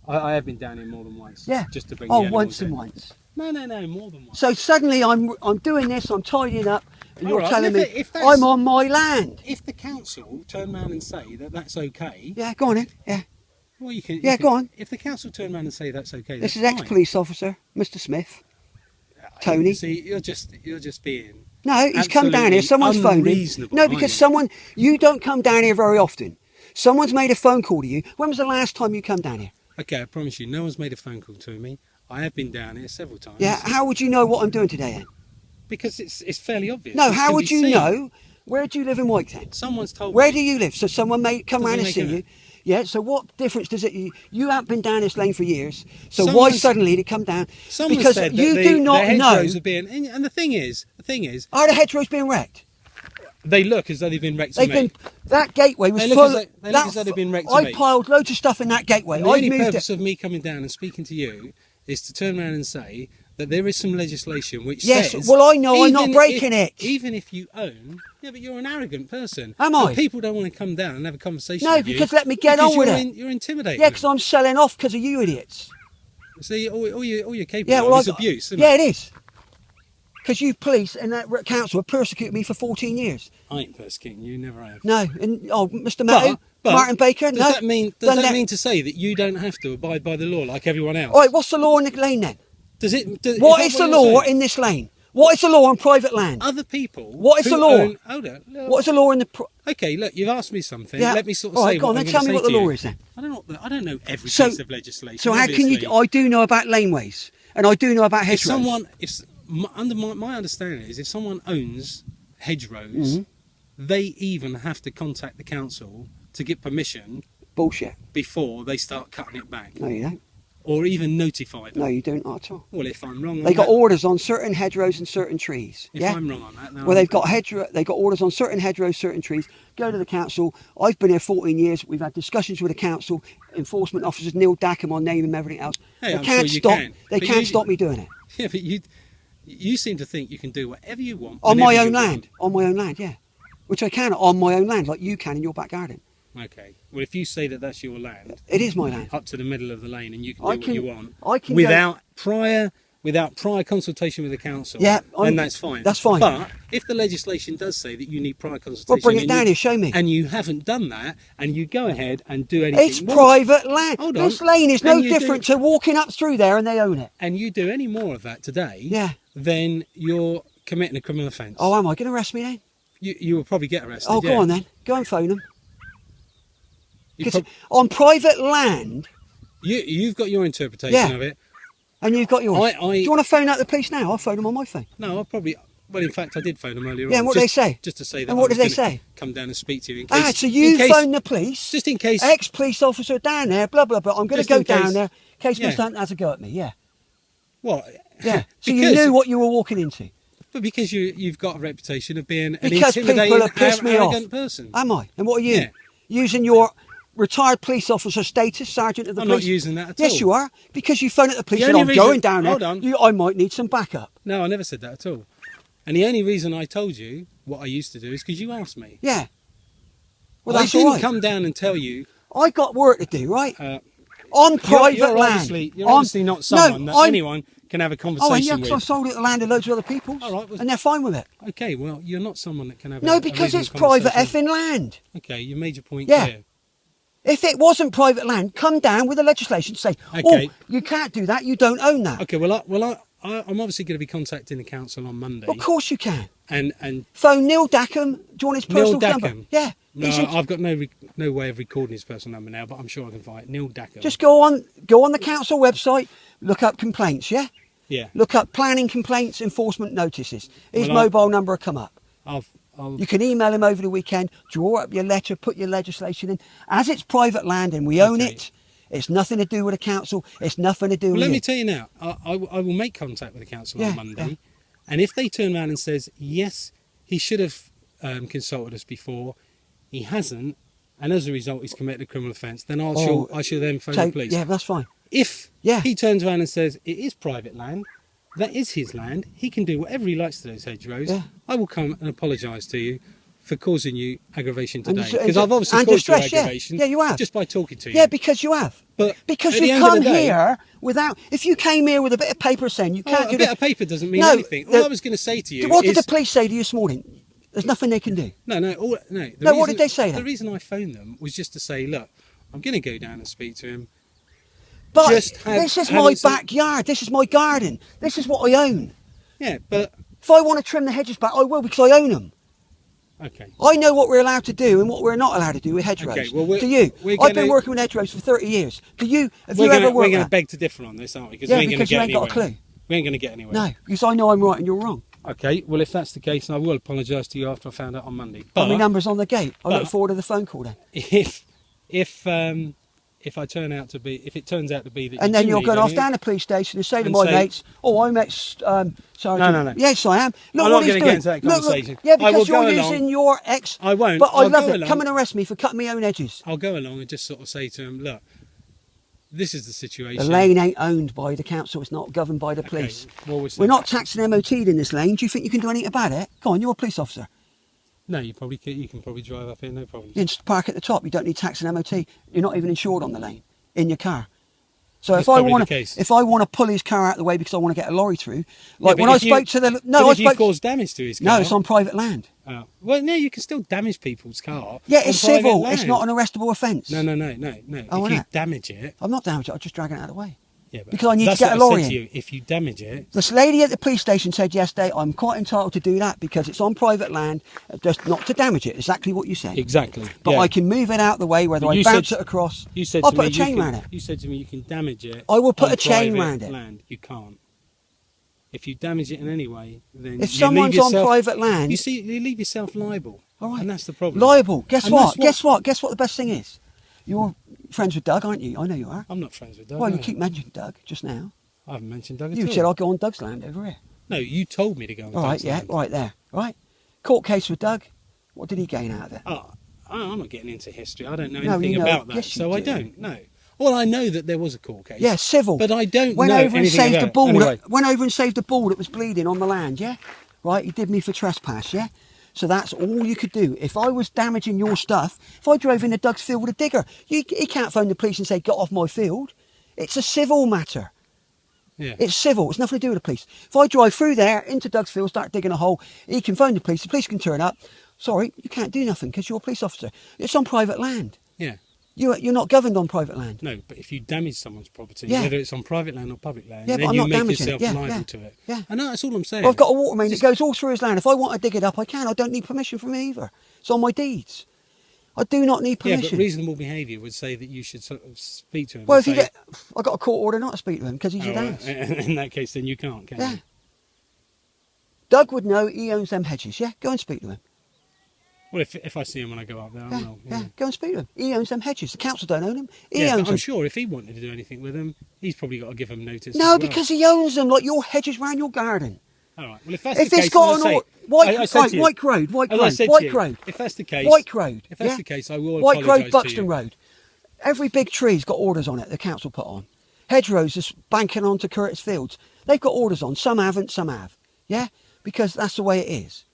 I have been down here more than once. Yeah. Just to bring Oh, the once and animals once. in. No, more than once. So suddenly I'm doing this, I'm tidying up, and you're Alright, telling me if that's- I'm on my land. If the council turn around and say that that's okay, Yeah, go on then. Yeah. well, you can. Yeah, go on. If the council turn around and say that's okay, This that's is fine. ex-police officer, Mr. Smith. Tony. See, you're just being. No, he's come down here. Someone's phoned him. No, because someone. You don't come down here very often. Someone's made a phone call to you. When was the last time you come down here? Okay, I promise you, no one's made a phone call to me. I have been down here several times. Yeah. How would you know what I'm doing today then? Because it's fairly obvious. No. It How can would be you seen. know? Where do you live in Whitetown? Someone's told Where me. do you live? So someone may come Doesn't round and make see any- you. Yeah. So what difference does it? You haven't been down this lane for years. So why Someone's- suddenly did it come down? Someone Because said that you the, do not the know. hedgerows are being, and the thing is, Are the hedgerows being wrecked? they look as though they've been wrecked. to They've me. been. That gateway was They look full. as though- they look as though they've been wrecked to I me. piled loads of stuff in that gateway. And the I've only moved purpose it. of me coming down and speaking to you is to turn around and say that there is some legislation which Yes, says... well, I know I'm not even breaking it. Even if you own... Yeah, but you're an arrogant person. Am And I? people don't want to come down and have a conversation No, with you. because let me get because on with you're it. You're intimidating. Yeah, because I'm selling off because of you idiots. See, all you're capable Yeah, of well, is abuse, isn't yeah, it? it is. Because you police and that council have persecuted me for 14 years. I ain't persecuting you, never have. No, and Mr. Matthew, But Martin Baker, does no. that mean to say that you don't have to abide by the law like everyone else? All right, what's the law in the lane then? What is that the you're law saying? in this lane? What is the law on private land? Other people. What is who the law? own- hold on. Look. What is the law in the... Okay, look, you've asked me something. Yeah. Let me sort of All right, say go on, what I'm then going tell to me say what the to law you. is then. I don't know every So- piece of legislation. So how can obviously. you... I do know about laneways, and I do know about hedgerows. Under my understanding is if someone owns hedgerows, they even have to contact the council to get permission Bullshit. before they start cutting it back, No, you don't. or even notify them. No, you don't at all. Well, if I'm wrong, They on got that, orders on certain hedgerows and certain trees. if Yeah. I'm wrong on that, then Well, they've got orders on certain hedgerows, certain trees. Go to the council. I've been here 14 years. We've had discussions with the council, enforcement officers, Neil Dackham, my name and everything else. Hey, they I'm can't sure you stop. can. They But can't you- stop me doing it Yeah, but you seem to think you can do whatever you want on whenever my you own want. land. On my own land, yeah. Which I can on my own land, like you can in your back garden. Okay. Well, if you say that that's your land, It is my land. up to the middle of the lane, and you can do I what can- you want I can without prior consultation with the council, Yeah, then that's fine. that's fine. But if the legislation does say that you need prior consultation, Well, bring it and down you- here. Show me. and you haven't done that, and you go ahead and do anything, It's private land. Hold on. This lane is And no you do- different to walking up through there and they own it. and you do any more of that today, Yeah. then you're committing a criminal offence. Oh, am I going to arrest me then? You will probably get arrested. Oh, yeah. go on then. Go and phone them. You Because prob- on private land, you've got your interpretation Yeah. of it. and you've got yours. I- Do you want to phone out the police now? I'll phone them on my phone. No, I probably. Well, in fact, I did phone them earlier. Yeah, on, and what did they just- say? Just to say that. And what I was did they gonna say? Come down and speak to you in case. Ah, so you in case, phoned the police, just in case. ex-police officer down there, blah, blah, blah. I'm going to Just go in case- down there in case Yeah. Mr. Hunt has a go at me, yeah. What? Yeah. So you Because- knew what you were walking into. But because you've got a reputation of being an Because people intimidating, have pissed me off. arrogant person. Am I? And what are you? Yeah. Using your retired police officer status, sergeant of the I'm police. not using that at Yes, all. you are. Because you phone at the police The and only I'm reason- going down there. hold on. I might need some backup. No, I never said that at all. And the only reason I told you what I used to do is because you asked me. Yeah. Well, I that's didn't all right. come down and tell you. I got work to do, right? You're On private land. obviously, you're On- obviously not someone No, that anyone can have a Oh, and conversation yeah, because I with. sold it to land of loads of other people. All right, well- and they're fine with it. Okay, well, you're not someone that can have. No, a because it's reasonable private conversation. effing land. Okay, you made your point Yeah. clear. If it wasn't private land, come down with the legislation to say, Okay. oh, you can't do that, you don't own that. Okay, I'm obviously going to be contacting the council on Monday. Of course you can. And Phone Neil Dackham. Do you want his Neil personal number? Dackham? Yeah. no, He's in- I've got no way of recording his personal number now, but I'm sure I can find it. Neil Dackham. Just go on the council website, look up complaints, yeah? yeah. Look up planning complaints, enforcement notices. His Well, mobile number will come up. I'll You can email him over the weekend, draw up your letter, put your legislation in. As it's private land and we own Okay. it, it's nothing to do with the council, it's nothing to do Well, with let you. me tell you now. I will make contact with the council Yeah, on Monday, yeah. and if they turn around and says yes, he should have consulted us before, he hasn't, and as a result he's committed a criminal offence, then I shall then phone the police. Yeah, that's fine. If Yeah. he turns around and says it is private land, that is his land, he can do whatever he likes to those hedgerows, Yeah. I will come and apologise to you for causing you aggravation And today. dis- Because I've obviously and caused you distress, yeah. aggravation Yeah, you have. just by talking to you. Yeah, because you have. But because at the you end of come the day- here without. If you came here with a bit of paper saying you can't a do bit this, of paper doesn't mean No, anything. All the- I was going to say to you what is... did the police say to you this morning? There's nothing they can do. No. No, what did they say then? The reason I phoned them was just to say, look, I'm going to go down and speak to him. But Just this is have my it so- backyard. This is my garden. This is what I own. Yeah, but... If I want to trim the hedges back, I will because I own them. Okay. I know what we're allowed to do and what we're not allowed to do with hedgerows. Okay, well, do you? we're I've been gonna- working with hedgerows for 30 years. Do you? Have We're you ever going worked to with beg to differ on this, aren't we? Yeah, we ain't gonna because you get ain't got a anywhere. clue. We ain't going to get anywhere. No, because I know I'm right and you're wrong. Okay, well, if that's the case, I will apologise to you after I found out on Monday. Got my But numbers on the gate. I look but- forward to the phone call then. if it turns out to be that And you then do you're need going off any- down the police station and say to And my say- mates, "Oh, I'm Sergeant." No. Yes, I am. Look I'm what not he's gonna doing. get into that Look, conversation. yeah, I will because you're go along. using your ex. I won't. But I I'll love go it. along. Come and arrest me for cutting my own edges. I'll go along and just sort of say to him, look, this is the situation. The lane ain't owned by the council. It's not governed by the Okay, police. well, We're not taxing MOT in this lane. Do you think you can do anything about it? Go on, you're a police officer. No, you can probably drive up here, no problem. You can park at the top. You don't need tax and MOT. You're not even insured on the lane in your car. So That's if I probably want the to, case. if I want to pull his car out of the way because I want to get a lorry through, like but when I if you- spoke to the But no, I if you spoke. cause damage to his car. No, it's on private land. Well, no, you can still damage people's car. Yeah, on it's private civil. land. It's not an arrestable offence. No. Oh, If you innit? damage it, I'm not damaged. I'm just dragging it out of the way. yeah, but Because I need to that's get what a I lorry said to in. you. If you damage it, This lady at the police station said yesterday, I'm quite entitled to do that because it's on private land, just not to damage it. Exactly what you said. exactly. But yeah. I can move it out the way, whether But I you bounce said- it across. You said I'll to put me a chain you around can, it. You said to me you can damage it. I will put on a chain private around it. Land. You can't. If you damage it in any way, then If you someone's leave on yourself, private land, you leave yourself liable. All right. And that's the problem. liable. Guess And what? that's Guess what? Guess what the best thing is? You're friends with Doug, aren't you? I know you are. I'm not friends with Doug. Well, no. you keep mentioning Doug just now. I haven't mentioned Doug at You all. said I'll go on Doug's land over here. No, you told me to go on All right, Doug's yeah, land. right there, right. Court case with Doug. What did he gain out of it? Oh, I'm not getting into history. I don't know No, anything you know- about that, yes, you so I do. don't know. Well, I know that there was a court case. Yeah, civil. But I don't went know over and anything saved about the it. ball. Anyway. Went over and saved the ball that was bleeding on the land. Yeah, right. He did me for trespass. Yeah. So that's all you could do. If I was damaging your stuff, if I drove into Doug's field with a digger, he can't phone the police and say, "Get off my field." It's a civil matter. Yeah. It's civil. It's nothing to do with the police. If I drive through there into Doug's field, start digging a hole, he can phone the police. The police can turn up. Sorry, you can't do nothing because you're a police officer. It's on private land. Yeah. You're not governed on private land. No, but if you damage someone's property, Yeah. whether it's on private land or public land, Yeah, but then I'm you not make damaging it. yourself Yeah, liable yeah, to it. yeah. I know, that's all I'm saying. Well, I've got a water main that goes all through his land. If I want to dig it up, I can. I don't need permission from him either. It's on my deeds. I do not need Yeah, permission. but reasonable behaviour would say that you should sort of speak to him. Well, and if you say, I got a court order not to speak to him because he's your "Oh, dad. in that case, then you can't, can Yeah. you? Doug would know he owns them hedges. Yeah, go and speak to him. Well, if I see him when I go up there, I Yeah, will. yeah, go and speak to him. He owns them hedges. The council don't own them. He Yeah, owns but I'm them. sure if he wanted to do anything with them, he's probably got to give them notice. No, as well. because he owns them like your hedges round your garden. All right. Well, if that's If the it's case, got as an I say, White, I said right, to you- White Road, White as I Road, said to White you, Road. If that's the case, White Road. If that's yeah? the case, I will White apologise Road, to Buxton you. Road. Every big tree's got orders on it. The council put on. Hedgerows just banking onto Curtis Fields. They've got orders on. Some haven't. Some have. Yeah, because that's the way it is.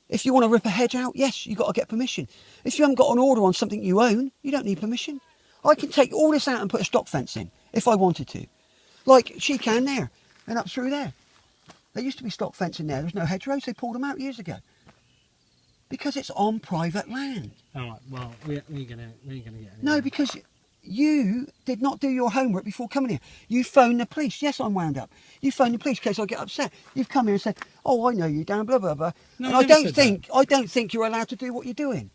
If you want to rip a hedge out, yes, you've got to get permission. If you haven't got an order on something you own, you don't need permission. I can take all this out and put a stock fence in if I wanted to. Like she can there and up through there. There used to be stock fencing there. There was no hedgerows. They pulled them out years ago. Because it's on private land. All right. Well, we ain't gonna get anywhere. No, because you did not do your homework before coming here. You phoned the police. Yes, I'm wound up. You phoned the police in case I get upset. You've come here and said, "Oh, I know you, Dan." Blah blah blah. No, and I I never don't said think you're allowed to do what you're doing,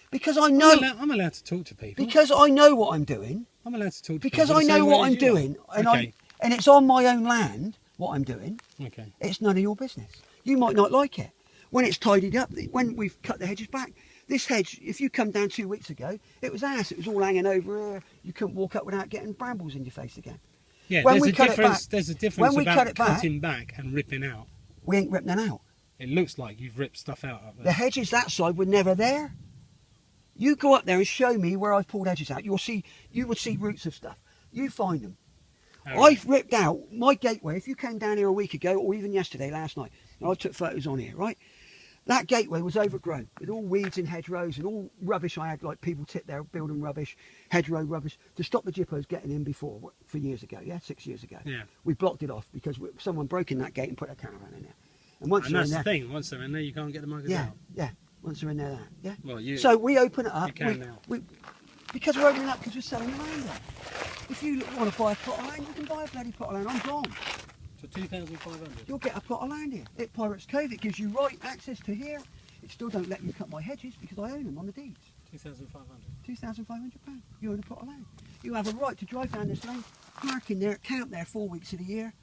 because I know I'm allowed to talk to people. because I know what I'm doing. I'm allowed to talk to Because people. I the know same way what as I'm you are. doing, and Okay. and it's on my own land. What I'm doing, Okay. it's none of your business. You might not like it when it's tidied up. When we've cut the hedges back. This hedge, if you come down 2 weeks ago, it was ass. It was all hanging over here. You couldn't walk up without getting brambles in your face again. Yeah. When There's we a cut it difference. back- There's a difference when we about cut it back- cutting back and ripping out. We ain't ripped none out. It looks like you've ripped stuff out up The there. hedges that side were never there. You go up there and show me where I've pulled hedges out. You would see roots of stuff. You find them. All right. I've ripped out my gateway. If you came down here a week ago, or even yesterday, last night, and I took photos on here, right? That gateway was overgrown with all weeds and hedgerows and all rubbish I had, like people tip there building rubbish, hedgerow rubbish, to stop the jippos getting in before, for years ago, 6 years ago. Yeah. We blocked it off because someone broke in that gate and put a caravan in there. And once And they're that's in the there, thing. Once they're in there, you can't get the muggers yeah, out. yeah, once they're in there, yeah. Well, So we open it up. You can now. Because we're opening up because we're selling the land there. If you want to buy a plot of land, you can buy a bloody plot of land. I'm gone. For 2,500. You'll get a plot of land here at Pirates Cove. It gives you right access to here. It still don't let you cut my hedges because I own them on the deeds. 2,500. £2,500. You own a plot of land. You have a right to drive down this lane, park in there, camp there 4 weeks of the year.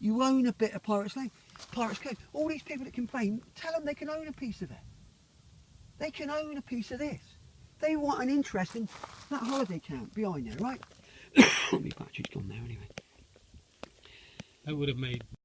You own a bit of Pirates Lane, Pirates Cove. All these people that complain, tell them they can own a piece of it. They can own a piece of this. They want an interest in that holiday camp behind there, right? My battery's gone there anyway. That would have made